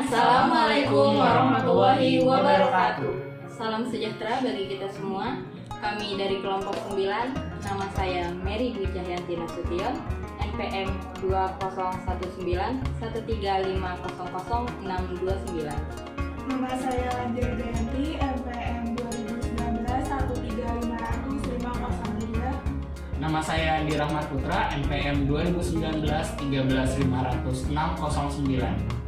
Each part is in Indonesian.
Assalamualaikum warahmatullahi wabarakatuh. Salam sejahtera bagi kita semua. Kami dari kelompok 9, nama saya Mary Dwi Cahyanti Nasution, NPM 20613135000629. Nama saya Lanjir Jayanti, NPM 2019 135000503. Nama saya Andi Rahmat Putra, NPM 2019 1313609.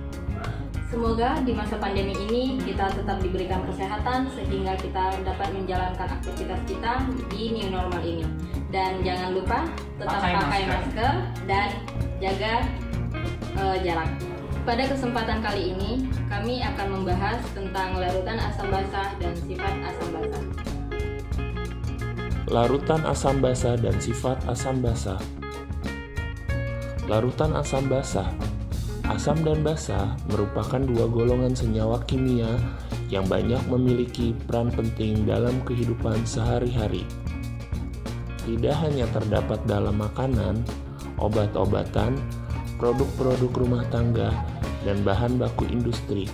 Semoga di masa pandemi ini kita tetap diberikan kesehatan sehingga kita dapat menjalankan aktivitas kita di new normal ini. Dan jangan lupa tetap pakai masker dan jaga jarak. Pada kesempatan kali ini kami akan membahas tentang larutan asam basah dan sifat asam basah. Larutan asam basah dan sifat asam basah. Larutan asam basah. Asam dan basa merupakan dua golongan senyawa kimia yang banyak memiliki peran penting dalam kehidupan sehari-hari. Tidak hanya terdapat dalam makanan, obat-obatan, produk-produk rumah tangga, dan bahan baku industri.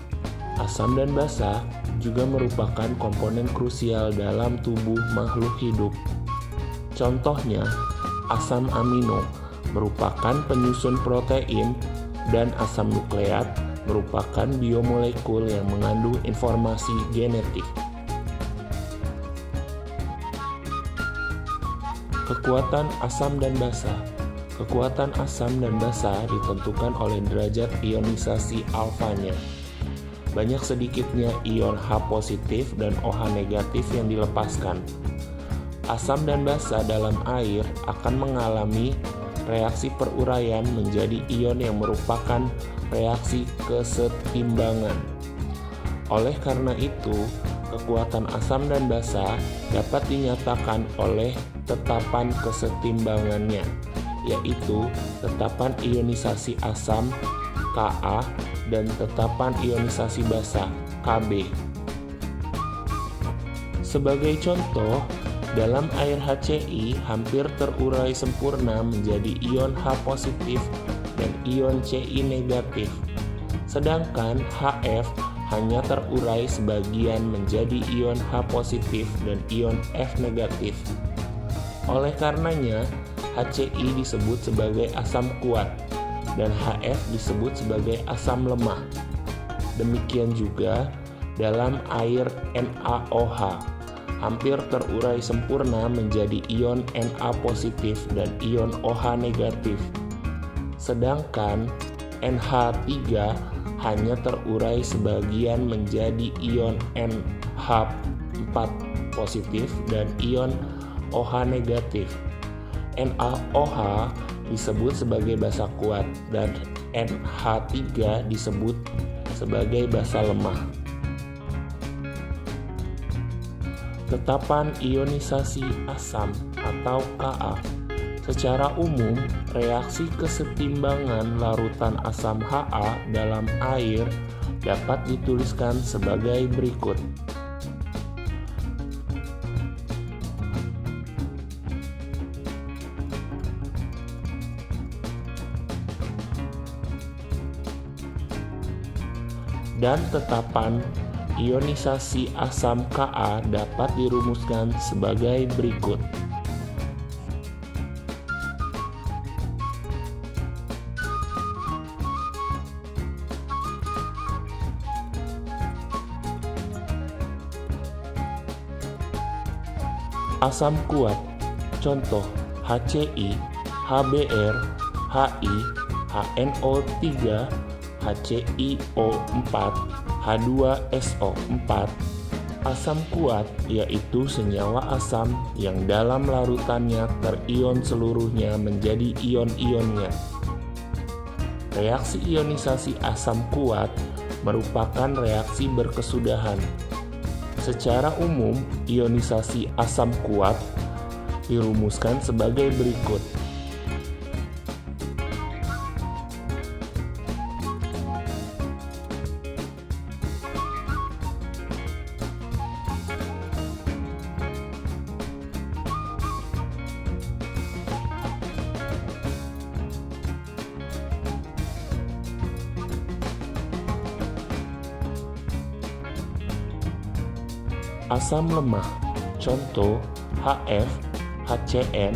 Asam dan basa juga merupakan komponen krusial dalam tubuh makhluk hidup. Contohnya, asam amino merupakan penyusun protein dan asam nukleat merupakan biomolekul yang mengandung informasi genetik. Kekuatan asam dan basa. Kekuatan asam dan basa ditentukan oleh derajat ionisasi alfanya. Banyak sedikitnya ion H positif dan OH negatif yang dilepaskan. Asam dan basa dalam air akan mengalami reaksi peruraian menjadi ion yang merupakan reaksi kesetimbangan. Oleh karena itu, kekuatan asam dan basa dapat dinyatakan oleh tetapan kesetimbangannya, yaitu tetapan ionisasi asam Ka dan tetapan ionisasi basa Kb. Sebagai contoh, dalam air HCl hampir terurai sempurna menjadi ion H positif dan ion Ci negatif. Sedangkan HF hanya terurai sebagian menjadi ion H positif dan ion F negatif. Oleh karenanya, HCl disebut sebagai asam kuat dan HF disebut sebagai asam lemah. Demikian juga dalam air NaOH hampir terurai sempurna menjadi ion Na positif dan ion OH negatif. Sedangkan NH3 hanya terurai sebagian menjadi ion NH4 positif dan ion OH negatif. NaOH disebut sebagai basa kuat dan NH3 disebut sebagai basa lemah. Tetapan ionisasi asam atau Ka. Secara umum, reaksi kesetimbangan larutan asam Ha dalam air dapat dituliskan sebagai berikut. Dan tetapan ionisasi asam Ka dapat dirumuskan sebagai berikut. Asam kuat, contoh HCl, HBr, Hi, HNO3, HClO4, H2SO4. Asam kuat yaitu senyawa asam yang dalam larutannya terion seluruhnya menjadi ion-ionnya. Reaksi ionisasi asam kuat merupakan reaksi berkesudahan. Secara umum, ionisasi asam kuat dirumuskan sebagai berikut. Asam lemah, contoh HF, HCN,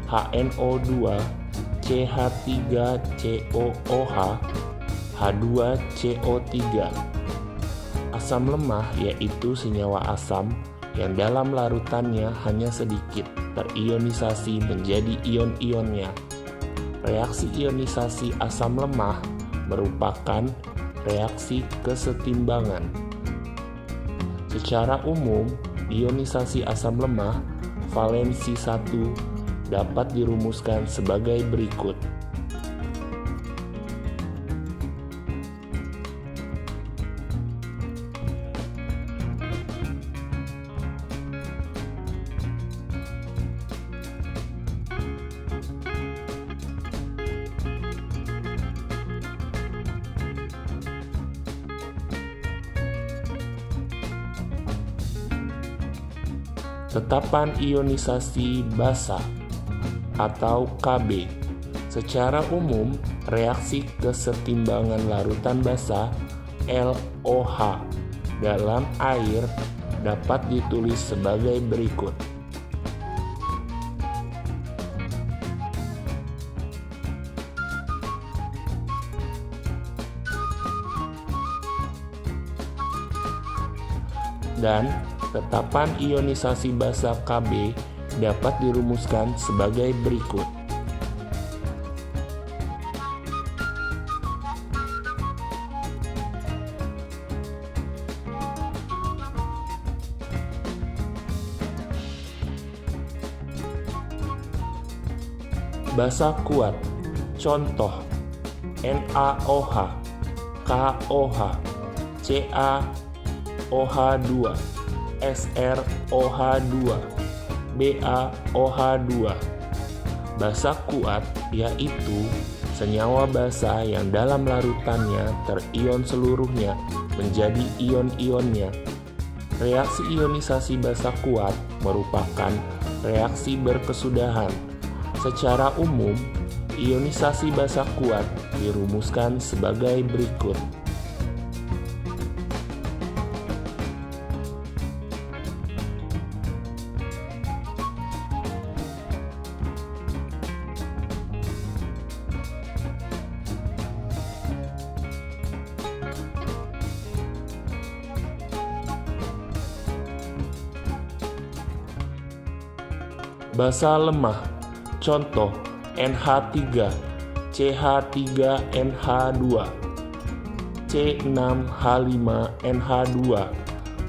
HNO2, CH3COOH, H2CO3. Asam lemah yaitu senyawa asam yang dalam larutannya hanya sedikit terionisasi menjadi ion-ionnya. Reaksi ionisasi asam lemah merupakan reaksi kesetimbangan. Secara umum, ionisasi asam lemah valensi 1 dapat dirumuskan sebagai berikut. Tetapan ionisasi basa atau Kb. Secara umum, reaksi kesetimbangan larutan basa LOH dalam air dapat ditulis sebagai berikut. Dan tetapan ionisasi basa Kb dapat dirumuskan sebagai berikut. Basa kuat, contoh NaOH, KOH, CaOH2, SrOH2, BaOH2. Basa kuat yaitu senyawa basa yang dalam larutannya terion seluruhnya menjadi ion-ionnya. Reaksi ionisasi basa kuat merupakan reaksi berkesudahan. Secara umum, ionisasi basa kuat dirumuskan sebagai berikut. Basa lemah, contoh NH3, CH3NH2, C6H5NH2.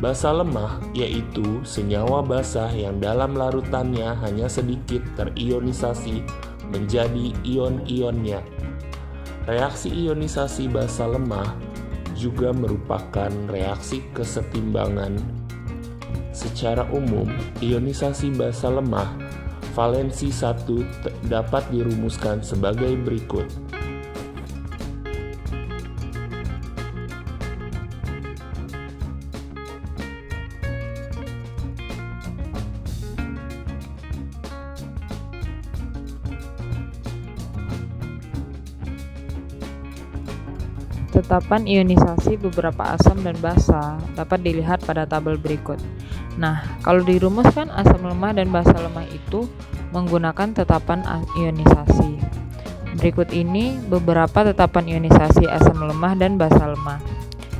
Basa lemah yaitu senyawa basa yang dalam larutannya hanya sedikit terionisasi menjadi ion-ionnya. Reaksi ionisasi basa lemah juga merupakan reaksi kesetimbangan. Secara umum, ionisasi basa lemah valensi 1 dapat dirumuskan sebagai berikut. Tetapan ionisasi beberapa asam dan basa dapat dilihat pada tabel berikut. Nah, kalau dirumuskan asam lemah dan basa lemah itu menggunakan tetapan ionisasi. Berikut ini beberapa tetapan ionisasi asam lemah dan basa lemah.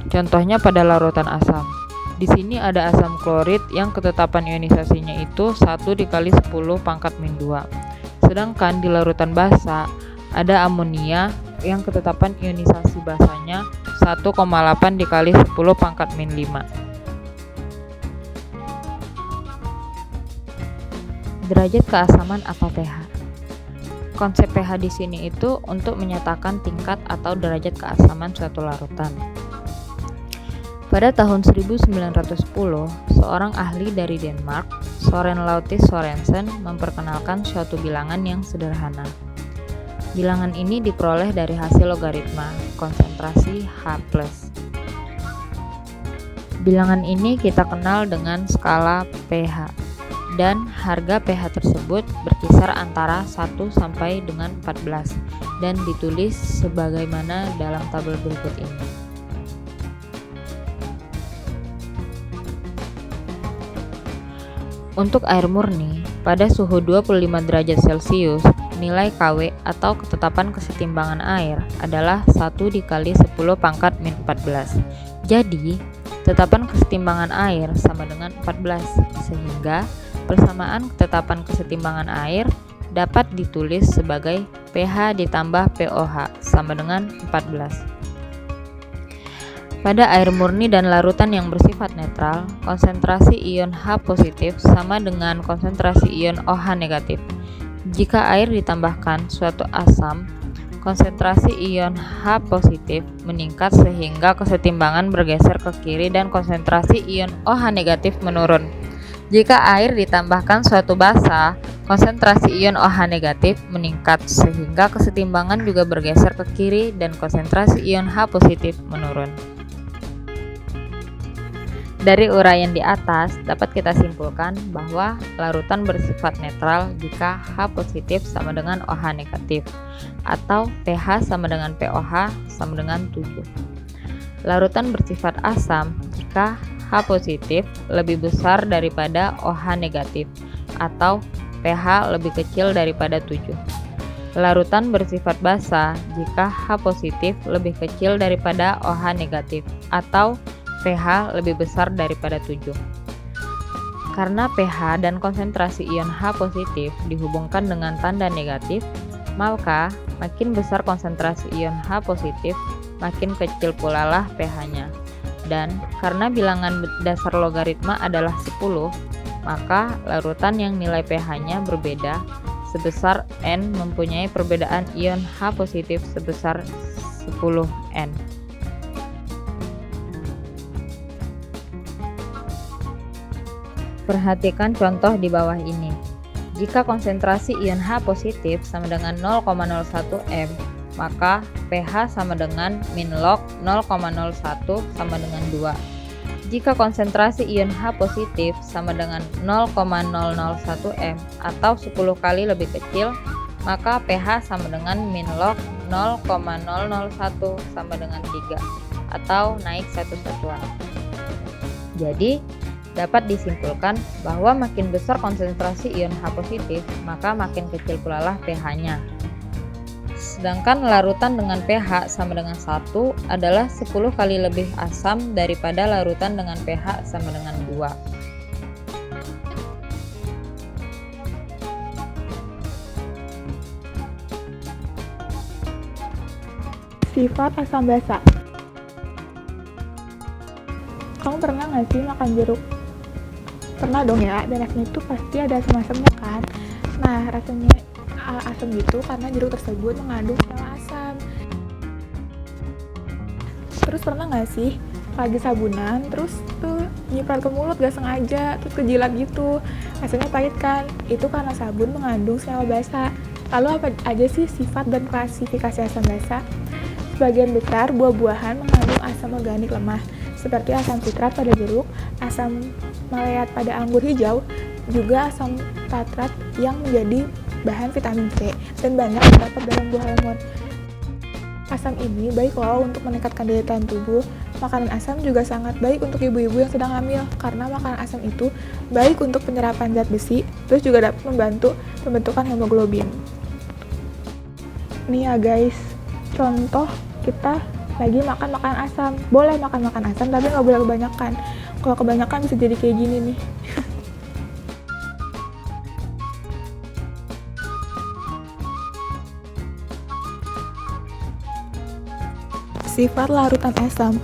Contohnya pada larutan asam. Di sini ada asam klorid yang ketetapan ionisasinya itu 1 dikali 10 pangkat min 2. Sedangkan di larutan basa ada amonia yang ketetapan ionisasi basanya 1,8 dikali 10 pangkat min 5. Derajat keasaman atau pH. Konsep pH di sini itu untuk menyatakan tingkat atau derajat keasaman suatu larutan. Pada tahun 1910, seorang ahli dari Denmark, Søren Lautis Sørensen, memperkenalkan suatu bilangan yang sederhana. Bilangan ini diperoleh dari hasil logaritma konsentrasi H+. Bilangan ini kita kenal dengan skala pH. Dan harga pH tersebut berkisar antara 1 sampai dengan 14 dan ditulis sebagaimana dalam tabel berikut ini. Untuk air murni, pada suhu 25 derajat Celcius, nilai KW atau ketetapan kesetimbangan air adalah 1 dikali 10 pangkat min 14. Jadi, ketetapan kesetimbangan air sama dengan 14, sehingga persamaan ketetapan kesetimbangan air dapat ditulis sebagai pH ditambah pOH sama dengan 14. Pada air murni dan larutan yang bersifat netral, konsentrasi ion H positif sama dengan konsentrasi ion OH negatif. Jika air ditambahkan suatu asam, konsentrasi ion H positif meningkat sehingga kesetimbangan bergeser ke kiri dan konsentrasi ion OH negatif menurun. Jika air ditambahkan suatu basa, konsentrasi ion OH negatif meningkat sehingga kesetimbangan juga bergeser ke kiri dan konsentrasi ion H positif menurun. Dari uraian di atas, dapat kita simpulkan bahwa larutan bersifat netral jika H positif sama dengan OH negatif, atau pH sama dengan pOH sama dengan 7. Larutan bersifat asam jika H positif lebih besar daripada OH negatif, atau pH lebih kecil daripada 7. Larutan bersifat basa jika H positif lebih kecil daripada OH negatif, atau pH lebih besar daripada 7. Karena pH dan konsentrasi ion H positif dihubungkan dengan tanda negatif, maka makin besar konsentrasi ion H positif, makin kecil pula lah pH-nya. Dan karena bilangan dasar logaritma adalah 10, maka larutan yang nilai pH-nya berbeda sebesar N mempunyai perbedaan ion H positif sebesar 10N. Perhatikan contoh di bawah ini. Jika konsentrasi ion H positif sama dengan 0,01 m, maka pH sama dengan min log 0,01 sama dengan 2. Jika konsentrasi ion H positif sama dengan 0,001 m atau 10 kali lebih kecil, maka pH sama dengan min log 0,001 sama dengan 3 atau naik 1 satuan. Jadi, dapat disimpulkan bahwa makin besar konsentrasi ion H positif, maka makin kecil pula lah pH-nya. Sedangkan larutan dengan pH sama dengan 1 adalah 10 kali lebih asam daripada larutan dengan pH sama dengan 2. Sifat asam basa. Kamu pernah nggak sih makan jeruk? Pernah dong ya, dan rasanya itu pasti ada asam-asamnya kan. Nah, rasanya asam gitu karena jeruk tersebut mengandung sel asam. Terus pernah nggak sih lagi sabunan, terus tuh nyiprat ke mulut gak sengaja, terus kejilat gitu, rasanya pahit kan? Itu karena sabun mengandung sel basa. Lalu apa aja sih sifat dan klasifikasi asam basa? Sebagian besar buah-buahan mengandung asam organik lemah, seperti asam sitrat pada jeruk, asam maleat pada anggur hijau, juga asam tartrat yang menjadi bahan vitamin C, dan banyak terdapat dalam buah lemon. Asam ini baik loh untuk meningkatkan daya tahan tubuh. Makanan asam juga sangat baik untuk ibu-ibu yang sedang hamil, karena makanan asam itu baik untuk penyerapan zat besi, terus juga dapat membantu pembentukan hemoglobin. Nih ya guys, contoh kita lagi makan makanan asam. Boleh makan asam, tapi nggak boleh kebanyakan. Kalau kebanyakan bisa jadi kayak gini nih. Sifat larutan asam.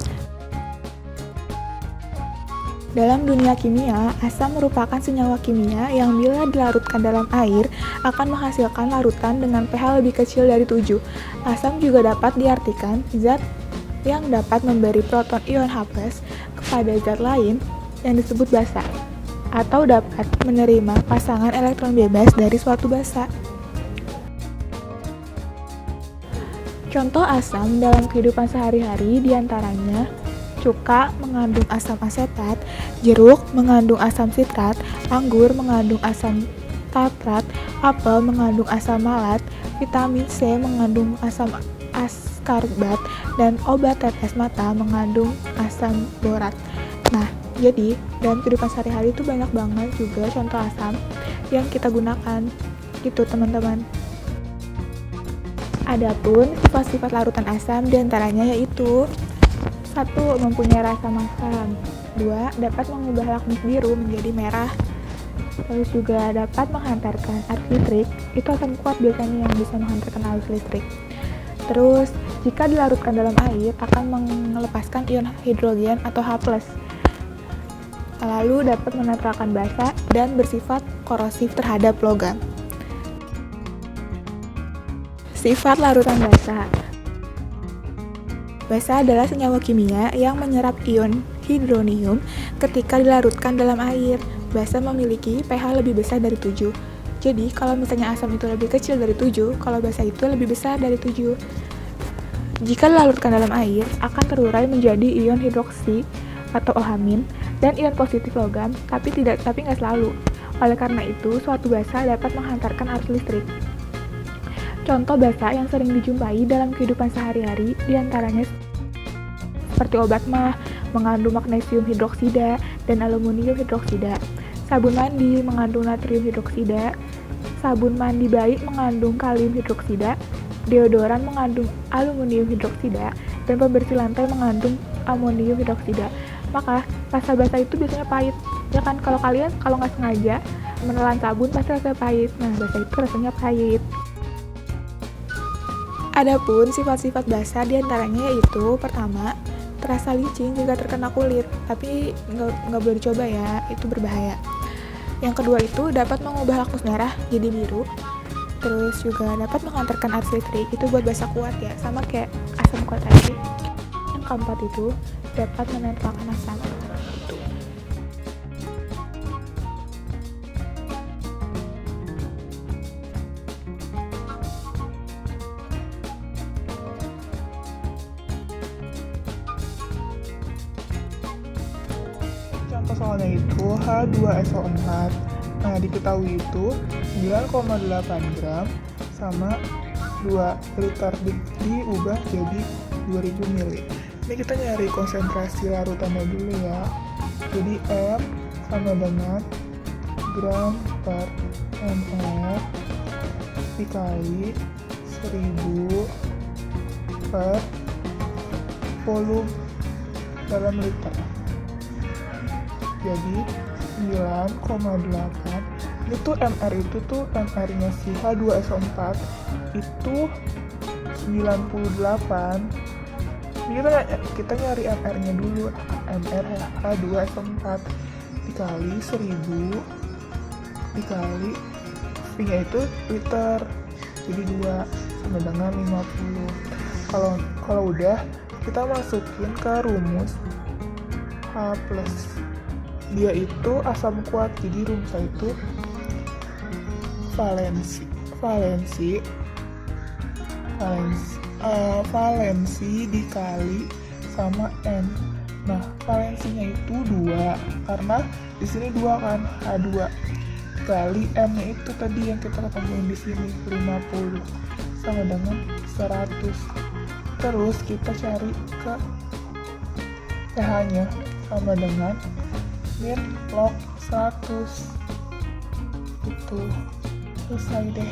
Dalam dunia kimia, asam merupakan senyawa kimia yang bila dilarutkan dalam air akan menghasilkan larutan dengan pH lebih kecil dari 7. Asam juga dapat diartikan zat yang dapat memberi proton ion H+ kepada zat lain yang disebut basa, atau dapat menerima pasangan elektron bebas dari suatu basa. Contoh asam dalam kehidupan sehari-hari diantaranya cuka mengandung asam asetat, jeruk mengandung asam sitrat, anggur mengandung asam tartrat, apel mengandung asam malat, vitamin C mengandung asam askarbat, dan obat tetes mata mengandung asam borat. Nah, Jadi, dalam kehidupan sehari-hari itu banyak banget juga contoh asam yang kita gunakan. Gitu, teman-teman. Adapun sifat-sifat larutan asam diantaranya yaitu 1. Mempunyai rasa masam. 2. Dapat mengubah lakmus biru menjadi merah. Terus juga dapat menghantarkan arus listrik. Itu asam kuat biasanya yang bisa menghantarkan arus listrik. Terus, jika dilarutkan dalam air akan melepaskan ion hidrogen atau H+. Lalu dapat menetralkan basa dan bersifat korosif terhadap logam. Sifat larutan basa. Basa adalah senyawa kimia yang menyerap ion hidronium ketika dilarutkan dalam air. Basa memiliki pH lebih besar dari 7. Jadi, kalau misalnya asam itu lebih kecil dari 7, kalau basa itu lebih besar dari 7. Jika dilarutkan dalam air, akan terurai menjadi ion hidroksi atau OH- dan ion positif logam, tapi nggak selalu. Oleh karena itu, suatu basa dapat menghantarkan arus listrik. Contoh basa yang sering dijumpai dalam kehidupan sehari-hari diantaranya seperti obat mah mengandung magnesium hidroksida dan aluminium hidroksida, sabun mandi mengandung natrium hidroksida, sabun mandi baik mengandung kalium hidroksida, deodoran mengandung aluminium hidroksida, dan pembersih lantai mengandung amonium hidroksida. Maka rasa basa itu biasanya pahit, ya kan? Kalau nggak sengaja menelan sabun pasti rasanya pahit. Nah, basa itu rasanya pahit. Adapun sifat-sifat basa diantaranya yaitu pertama, terasa licin jika terkena kulit, tapi nggak boleh dicoba ya, itu berbahaya. Yang kedua itu dapat mengubah lakmus merah jadi biru. Terus juga dapat menghantarkan arus listrik, itu buat basa kuat ya, sama kayak asam kuat tadi. Yang keempat itu dapat menetralkan asam. Gitu. Contoh soalnya itu H2SO4. Nah, diketahui itu 9,8 gram sama 2 liter diubah jadi 2000 ml. Ini kita nyari konsentrasi larutannya dulu ya. Jadi M sama dengan gram per ml dikali 1000 per volume dalam liter. Jadi 9,8. Ini tuh MR itu tuh MR-nya si H2SO4 itu 98. Ini kita nyari MR-nya dulu. MR H2SO4 dikali 1000 dikali V-nya itu liter. Jadi 2 sama dengan 50. Kalau udah kita masukin ke rumus H+. Dia itu asam kuat, jadi rumusnya itu valensi dikali sama N. Nah, valensinya itu 2 karena di sini 2 kan, H2 kali M-nya itu tadi yang kita ketemuin di sini 50 sama dengan 100. Terus kita cari ke pH-nya sama dengan min log 100. Itu selesai deh.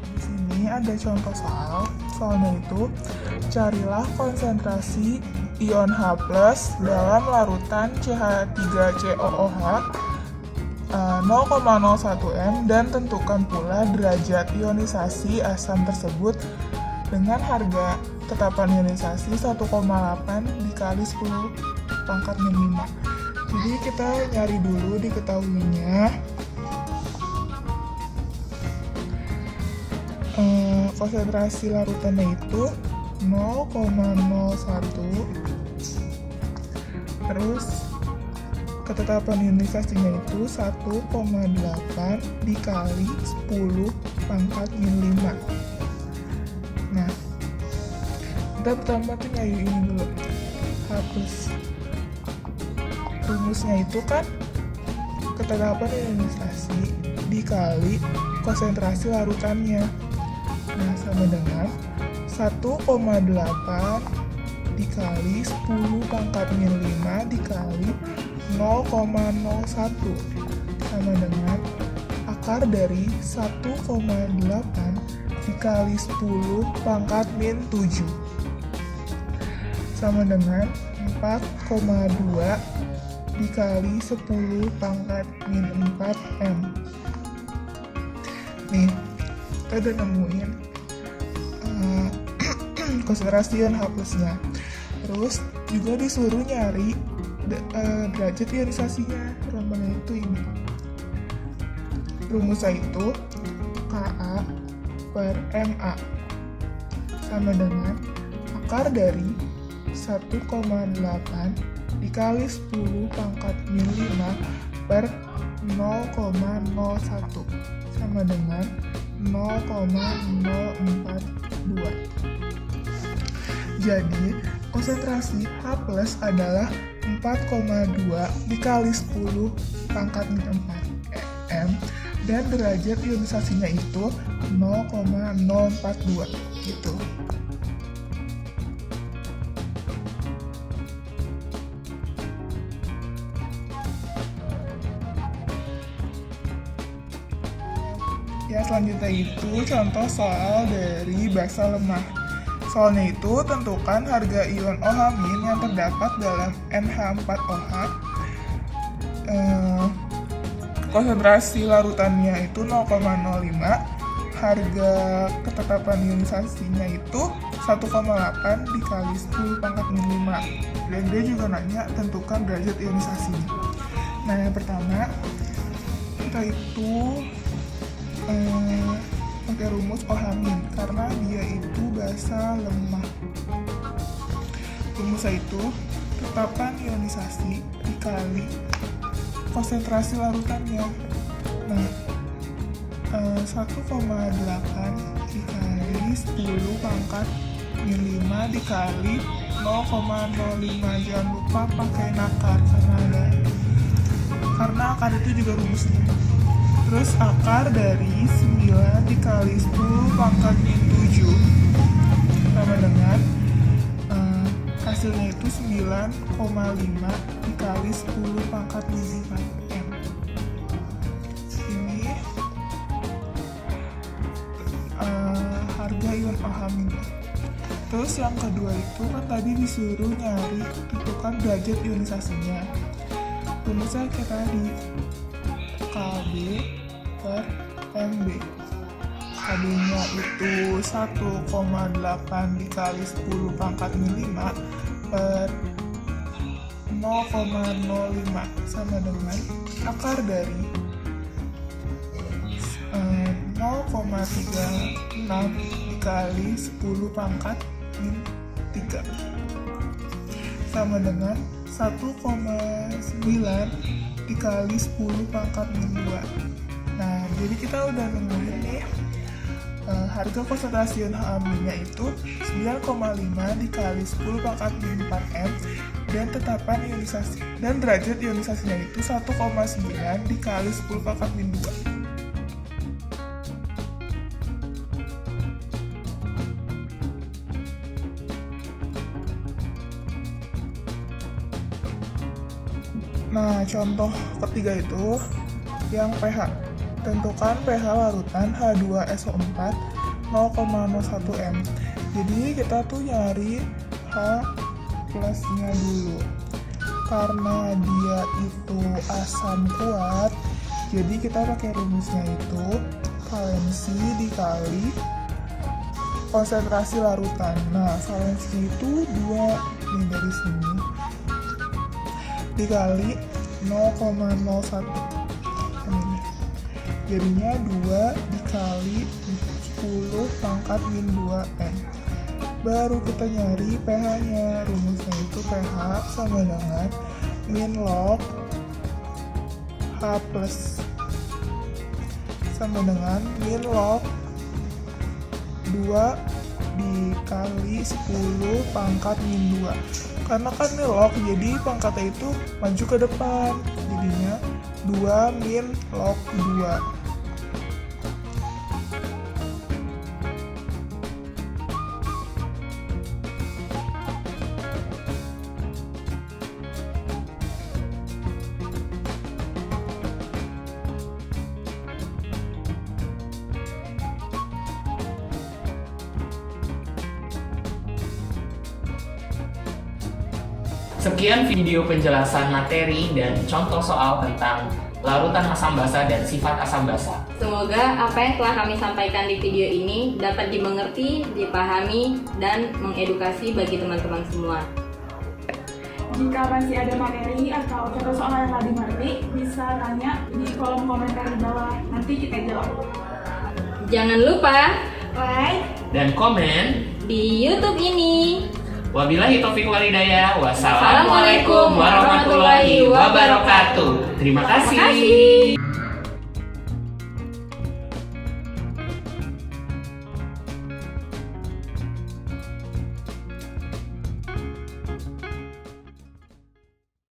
Di sini ada contoh soalnya itu carilah konsentrasi ion H+ dalam larutan CH3COOH 0,01 m dan tentukan pula derajat ionisasi asam tersebut dengan harga tetapan ionisasi 1,8 dikali 10 pangkat min 5. Jadi kita nyari dulu diketahuinya konsentrasi larutannya itu 0,01, terus ketetapan ionisasinya itu 1,8 dikali 10 pangkat min 5. Nah, kita pertama tuh nyari ini dulu, H+. Rumusnya itu kan ketetapan ionisasi dikali konsentrasi larutannya. Nah, sama dengan 1,8 dikali 10 pangkat min 5 dikali 0,01 sama dengan akar dari 1,8 dikali 10 pangkat min 7 sama dengan 4,2 dikali 10 pangkat min 4M. Nih, kita udah nemuin konsentrasi ion H+-nya. Terus juga disuruh nyari derajat ionisasinya. Rumusnya itu ini. Rumusnya itu Ka per Ma sama dengan akar dari 1,8 dikali 10 pangkat min 5 per 0,01 sama dengan 0,042. Jadi, konsentrasi H+ adalah 4,2 dikali 10 pangkat min 4 M dan derajat ionisasinya itu 0,042 gitu. Ya, selanjutnya itu contoh soal dari basa lemah. Soalnya itu tentukan harga ion OH- yang terdapat dalam NH4OH. Konsentrasi larutannya itu 0,05. Harga ketetapan ionisasinya itu 1,8 dikali 10 pangkat min 5. Dan dia juga nanya tentukan derajat ionisasinya. Nah, yang pertama kita itu pakai rumus OH- karena dia itu basa lemah. Rumusnya itu tetapan ionisasi dikali konsentrasi larutannya. Nah, 1,8 dikali 10 pangkat min 5 dikali 0,05. Jangan lupa pakai akar karena akar itu juga rumusnya. Terus akar dari 9 dikali 10 pangkat min 7 sama dengan hasilnya itu 9,5 dikali 10 pangkat min 4M. Ini harga ion OH-. Terus yang kedua itu kan tadi disuruh nyari tentukan derajat ionisasinya. Rumusnya kayak tadi, Kb per Mb. Kb-nya itu 1,8 dikali 10 pangkat min 5 per 0,05 sama dengan akar dari 0,36 dikali 10 pangkat min 3 sama dengan 1,9 dikali 10 pangkat min 2. Nah, jadi kita udah nemuin nih harga konsentrasi ion H-nya itu 9,5 dikali 10 pangkat min 4M dan tetapan ionisasi dan derajat ionisasinya itu 1,9 dikali 10 pangkat min 2. Nah, contoh ketiga itu yang pH. Tentukan pH larutan H2SO4 0,01 M. Jadi kita tuh nyari H plusnya dulu. Karena dia itu asam kuat, jadi kita pakai rumusnya itu valensi dikali konsentrasi larutan. Nah, valensi itu 2 nih dari sini dikali 0,01. Ini jadinya 2 dikali 10 pangkat min 2M. Baru kita nyari pH-nya. Rumusnya itu pH sama dengan min log H plus sama dengan min log 2 dikali 10 pangkat min 2. Karena kan ini log, jadi pangkatnya itu maju ke depan. Jadinya 2 min log 2 Sekian video penjelasan materi dan contoh soal tentang larutan asam basa dan sifat asam basa. Semoga apa yang telah kami sampaikan di video ini dapat dimengerti, dipahami, dan mengedukasi bagi teman-teman semua. Jika masih ada materi atau contoh soal yang nggak dimengerti, bisa tanya di kolom komentar di bawah. Nanti kita jawab. Jangan lupa Like Dan komen. di YouTube ini. Wabillahi taufiq walhidayah. Wassalamualaikum warahmatullahi wabarakatuh. Terima kasih.